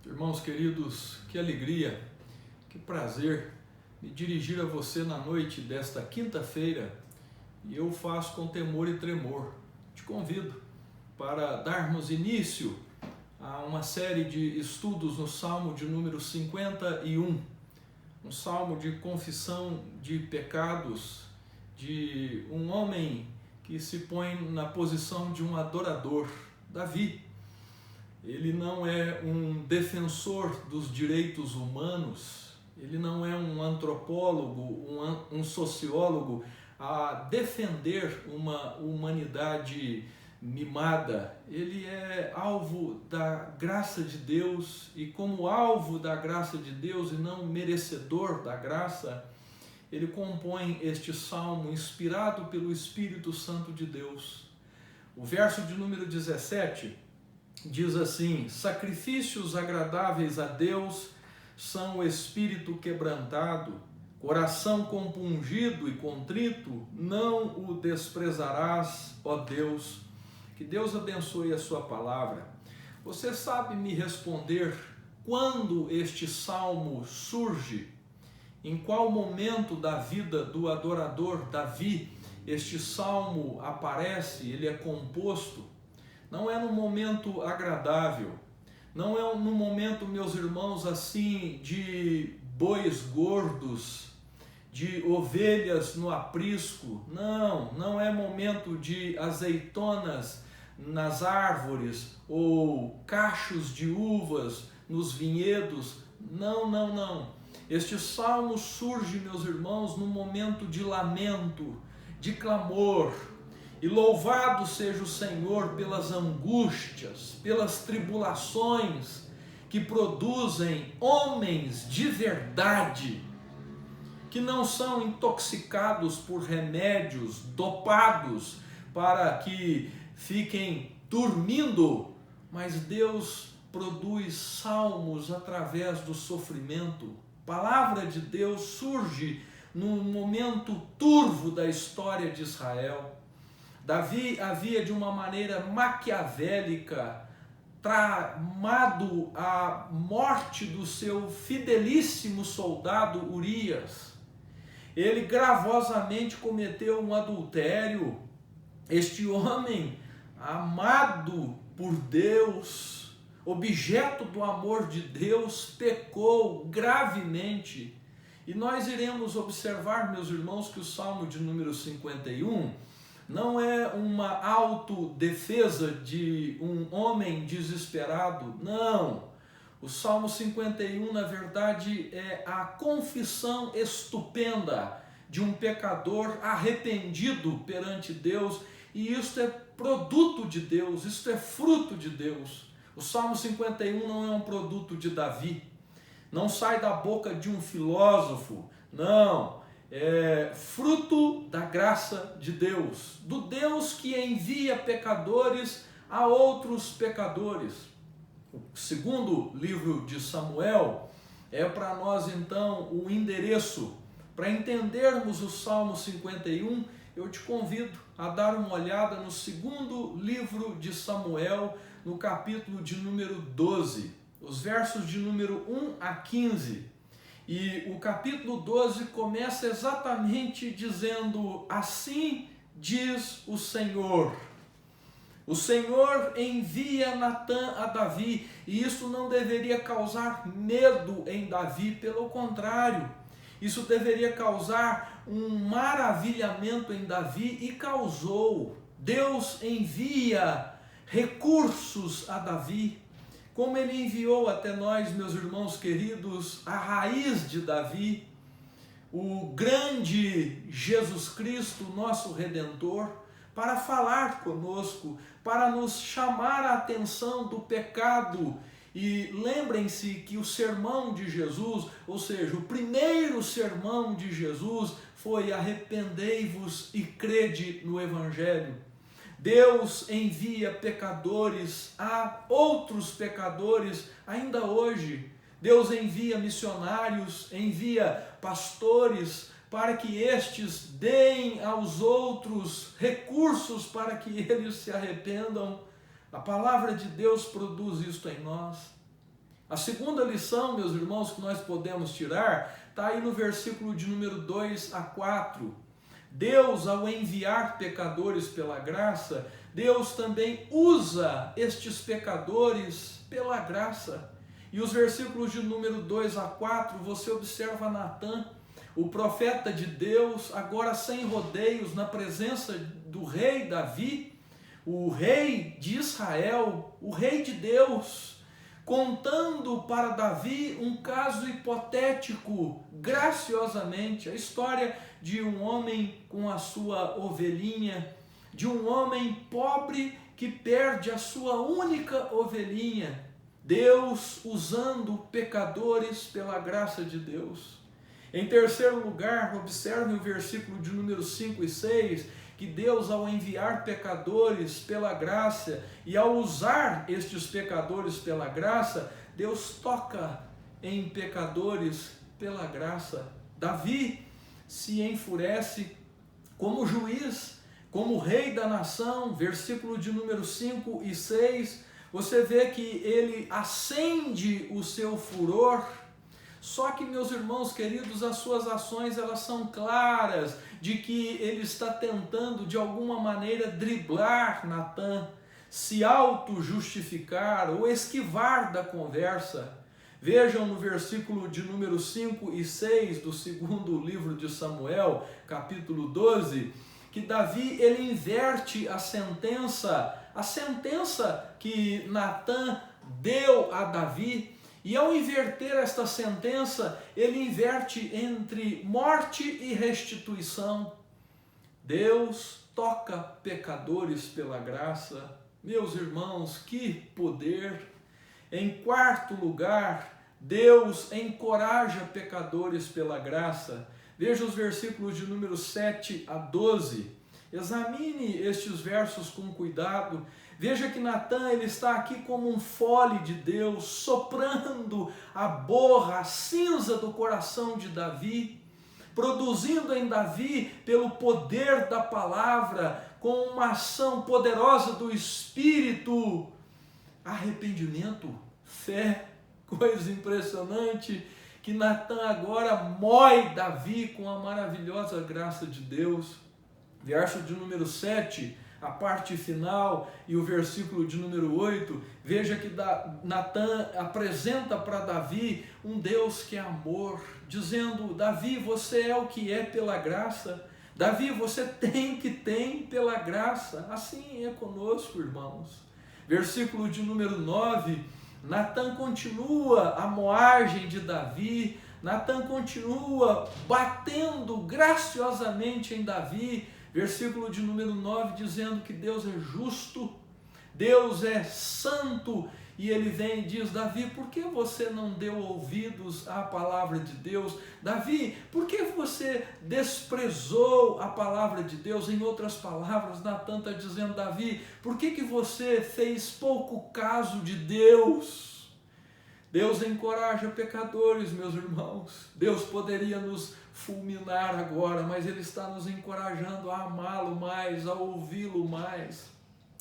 Irmãos queridos, que alegria, que prazer me dirigir a você na noite desta quinta-feira, e eu faço com temor e tremor. Te convido para darmos início a uma série de estudos no Salmo de número 51, um salmo de confissão de pecados, de um homem que se põe na posição de um adorador, Davi. Ele não é um defensor dos direitos humanos, ele não é um antropólogo, um sociólogo a defender uma humanidade mimada. Ele é alvo da graça de Deus e, como alvo da graça de Deus e não merecedor da graça, ele compõe este salmo inspirado pelo Espírito Santo de Deus. O verso de número 17 diz assim: sacrifícios agradáveis a Deus são o espírito quebrantado, coração compungido e contrito, não o desprezarás, ó Deus. Que Deus abençoe a sua palavra. Você sabe me responder quando este salmo surge? Em qual momento da vida do adorador Davi este salmo aparece, ele é composto? Não é num momento agradável, não é num momento, meus irmãos, assim, de bois gordos, de ovelhas no aprisco. Não é momento de azeitonas nas árvores ou cachos de uvas nos vinhedos. Não. Este salmo surge, meus irmãos, num momento de lamento, de clamor. E louvado seja o Senhor pelas angústias, pelas tribulações que produzem homens de verdade, que não são intoxicados por remédios dopados para que fiquem dormindo, mas Deus produz salmos através do sofrimento. A palavra de Deus surge num momento turvo da história de Israel. Davi havia, de uma maneira maquiavélica, tramado a morte do seu fidelíssimo soldado Urias. Ele gravosamente cometeu um adultério. Este homem, amado por Deus, objeto do amor de Deus, pecou gravemente. E nós iremos observar, meus irmãos, que o Salmo de número 51 não é uma autodefesa de um homem desesperado, não. O Salmo 51, na verdade, é a confissão estupenda de um pecador arrependido perante Deus, e isto é produto de Deus, isto é fruto de Deus. O Salmo 51 não é um produto de Davi, não sai da boca de um filósofo, não. É fruto da graça de Deus, do Deus que envia pecadores a outros pecadores. O segundo livro de Samuel é para nós, então, o endereço. Para entendermos o Salmo 51, eu te convido a dar uma olhada no segundo livro de Samuel, no capítulo de número 12, os versos de número 1 a 15. E o capítulo 12 começa exatamente dizendo: assim diz o Senhor. O Senhor envia Natã a Davi, e isso não deveria causar medo em Davi, pelo contrário, isso deveria causar um maravilhamento em Davi, e causou. Deus envia recursos a Davi, como ele enviou até nós, meus irmãos queridos, a raiz de Davi, o grande Jesus Cristo, nosso Redentor, para falar conosco, para nos chamar a atenção do pecado. E lembrem-se que o sermão de Jesus, ou seja, o primeiro sermão de Jesus foi: arrependei-vos e crede no Evangelho. Deus envia pecadores a outros pecadores ainda hoje. Deus envia missionários, envia pastores para que estes deem aos outros recursos para que eles se arrependam. A palavra de Deus produz isto em nós. A segunda lição, meus irmãos, que nós podemos tirar, está aí no versículo de número 2 a 4. Deus, ao enviar pecadores pela graça, Deus também usa estes pecadores pela graça. E os versículos de número 2 a 4, você observa Natã, o profeta de Deus, agora sem rodeios, na presença do rei Davi, o rei de Israel, o rei de Deus, contando para Davi um caso hipotético, graciosamente, a história de um homem com a sua ovelhinha, de um homem pobre que perde a sua única ovelhinha, Deus usando pecadores pela graça de Deus. Em terceiro lugar, observe o versículo de número 5 e 6, que Deus, ao enviar pecadores pela graça e ao usar estes pecadores pela graça, Deus toca em pecadores pela graça. Davi se enfurece como juiz, como rei da nação, versículo de número 5 e 6, você vê que ele acende o seu furor. Só que, meus irmãos queridos, as suas ações, elas são claras de que ele está tentando de alguma maneira driblar Natã, se auto-justificar ou esquivar da conversa. Vejam no versículo de número 5 e 6 do segundo livro de Samuel, capítulo 12, que Davi, ele inverte a sentença que Natã deu a Davi. E ao inverter esta sentença, ele inverte entre morte e restituição. Deus toca pecadores pela graça. Meus irmãos, que poder! Em quarto lugar, Deus encoraja pecadores pela graça. Veja os versículos de número 7 a 12. Examine estes versos com cuidado. Veja que Natã, ele está aqui como um fole de Deus, soprando a borra, a cinza do coração de Davi, produzindo em Davi, pelo poder da palavra, com uma ação poderosa do Espírito, arrependimento, fé, coisa impressionante, que Natã agora mói Davi com a maravilhosa graça de Deus. Verso de número 7, a parte final, e o versículo de número 8, veja que Natã apresenta para Davi um Deus que é amor, dizendo: Davi, você é o que é pela graça, Davi, você tem pela graça. Assim é conosco, irmãos. Versículo de número 9, Natã continua a moagem de Davi, Natã continua batendo graciosamente em Davi. Versículo de número 9, dizendo que Deus é justo, Deus é santo, e ele vem e diz: Davi, por que você não deu ouvidos à palavra de Deus? Davi, por que você desprezou a palavra de Deus? Em outras palavras, Natã está dizendo: Davi, por que você fez pouco caso de Deus? Deus encoraja pecadores, meus irmãos. Deus poderia nos fulminar agora, mas Ele está nos encorajando a amá-lo mais, a ouvi-lo mais.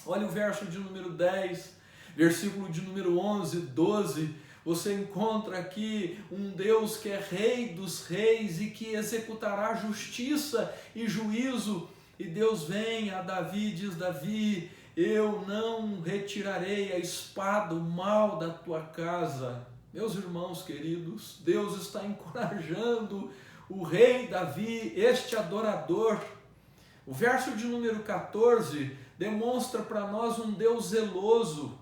Olha o verso de número 10, versículo de número 11, 12. Você encontra aqui um Deus que é Rei dos reis e que executará justiça e juízo. E Deus vem a Davi e diz: Davi, eu não retirarei a espada, o mal da tua casa. Meus irmãos queridos, Deus está encorajando o rei Davi, este adorador. O verso de número 14 demonstra para nós um Deus zeloso.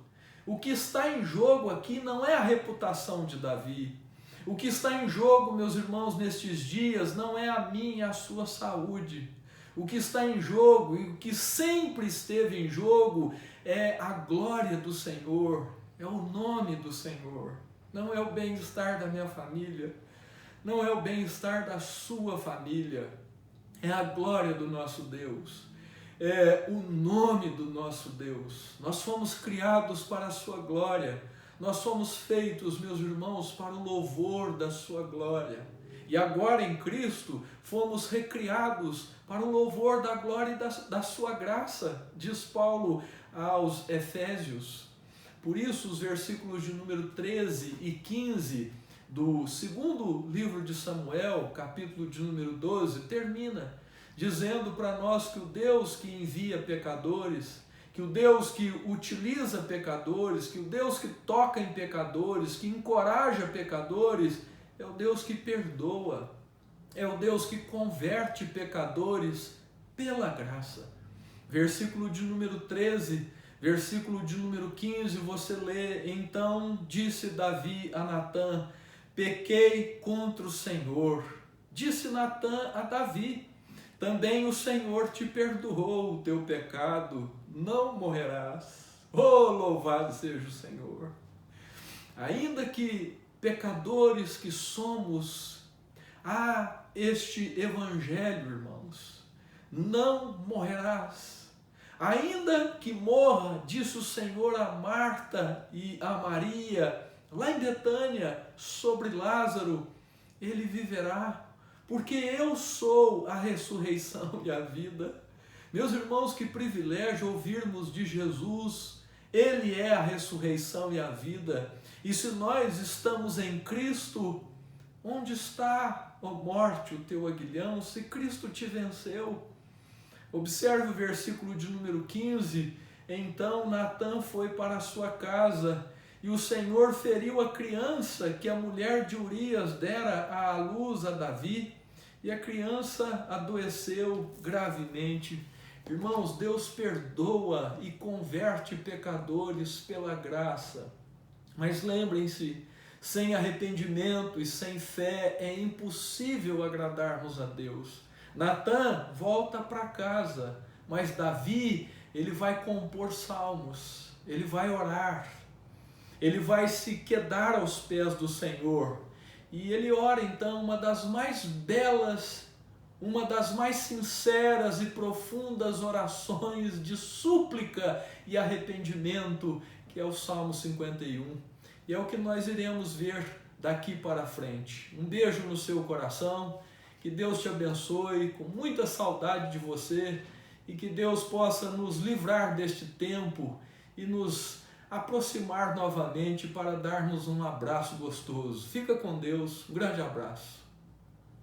O que está em jogo aqui não é a reputação de Davi. O que está em jogo, meus irmãos, nestes dias, não é a minha e a sua saúde. O que está em jogo e o que sempre esteve em jogo é a glória do Senhor, é o nome do Senhor. Não é o bem-estar da minha família, não é o bem-estar da sua família, é a glória do nosso Deus, é o nome do nosso Deus. Nós fomos criados para a sua glória, nós fomos feitos, meus irmãos, para o louvor da sua glória. E agora em Cristo fomos recriados para o louvor da glória e da sua graça, diz Paulo aos Efésios. Por isso, os versículos de número 13 e 15 do segundo livro de Samuel, capítulo de número 12, termina dizendo para nós que o Deus que envia pecadores, que o Deus que utiliza pecadores, que o Deus que toca em pecadores, que encoraja pecadores, é o Deus que perdoa, é o Deus que converte pecadores pela graça. Versículo de número 13, versículo de número 15, você lê: então disse Davi a Natã, pequei contra o Senhor. Disse Natã a Davi, também o Senhor te perdoou o teu pecado, não morrerás. Oh, louvado seja o Senhor! Ainda que pecadores que somos, há este evangelho, irmãos, não morrerás. Ainda que morra, disse o Senhor a Marta e a Maria, lá em Betânia, sobre Lázaro, ele viverá, porque eu sou a ressurreição e a vida. Meus irmãos, que privilégio ouvirmos de Jesus. Ele é a ressurreição e a vida. E se nós estamos em Cristo, onde está, ó morte, o teu aguilhão, se Cristo te venceu? Observe o versículo de número 15. Então Natã foi para a sua casa, e o Senhor feriu a criança que a mulher de Urias dera à luz a Davi, e a criança adoeceu gravemente. Irmãos, Deus perdoa e converte pecadores pela graça. Mas lembrem-se, sem arrependimento e sem fé é impossível agradarmos a Deus. Natã volta para casa, mas Davi, ele vai compor salmos, ele vai orar, ele vai se quedar aos pés do Senhor. E ele ora então uma das mais belas, uma das mais sinceras e profundas orações de súplica e arrependimento, que é o Salmo 51. E é o que nós iremos ver daqui para frente. Um beijo no seu coração, que Deus te abençoe, com muita saudade de você, e que Deus possa nos livrar deste tempo e nos aproximar novamente para darmos um abraço gostoso. Fica com Deus, um grande abraço.